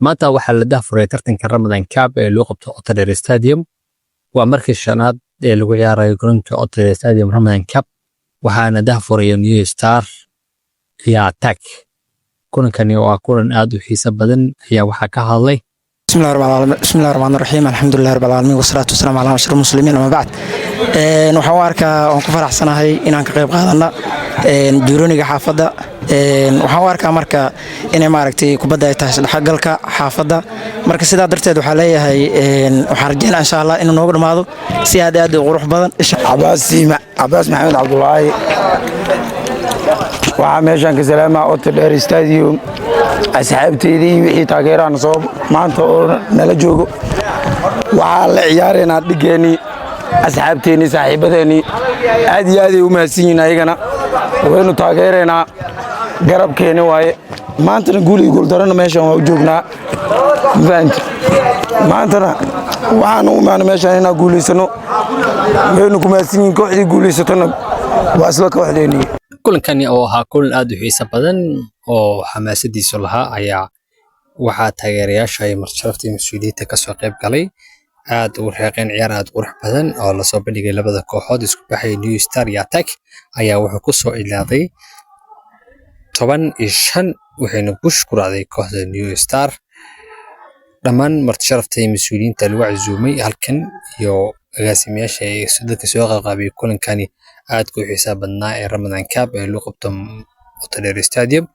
maanta waxaa la daahfuray tartanka Ramadan Cup ee loo qabto Otterdam Stadium waa markii shanaad ee lagu ciyaarayo garoonka Otterdam Stadium Ramadan Cup waxaana daahfuray New Star iyo Attack kulankani waa kulan aad u xiiso badan ayaa waxaa ka hadlay بسم الله الرحمن الرحيم الحمد لله رب العالمين والصلاة والسلام على أشرف المسلمين أما بعد waxaan u arkaa aan ku faraxsanahay inaan ka qayb qaadano juuroniga xaafada waxaan u arkaa marka inay maaragtay kubadda ay tahay saddexgalka xaafada marka sidaa darteed waxaa leeyahay waxaan rajaynayaa insha Allah inuu noogu dhamaado si aad u qurux badan Abbas Maxamed Cabdullaahi waxaa meeshan ka salaamaa Otterdam Stadium asxaabteedii wixii taageeraan soo maanta oo nala joogo waxaa la ciyaareynaa dhigeeni asxaabteeni saaxiibadeeni aad iyo aad ay u mahadsan yihiin ayagana waynu taageereynaa garabkeeni waaye maantana guul iyo guuldarana meeshan waa u joognaa mafahanti maantana waxaan u imaanay meeshan inaan guulaysano waynu ku mahadsan yihiin kooxdii guulaysatana waa isla kooxdeeni kulankani oo ahaa kulan aad u xiiso badan oo xamaasadiisu lahaa ayaa waxaa taageerayaasha ay marshafta mas'uuliyiinta ka soo qayb galay aad u reeqeen ciyaar aad qurux badan oo la soo bandhigay labada kooxood isku baxay New Star iyo Attack ayaa wuxuu ku soo ilaaday 15 waxayna bush ku raacday kooxda New Star dhammaan marshafta mas'uuliyiinta lagu casuumay halkan iyo agaasimayaasha ay dadka soo qaybqaabay kulankani aad ku xiiso badnaa ee Ramadan Cup ee loo qabto Otterdam Stadium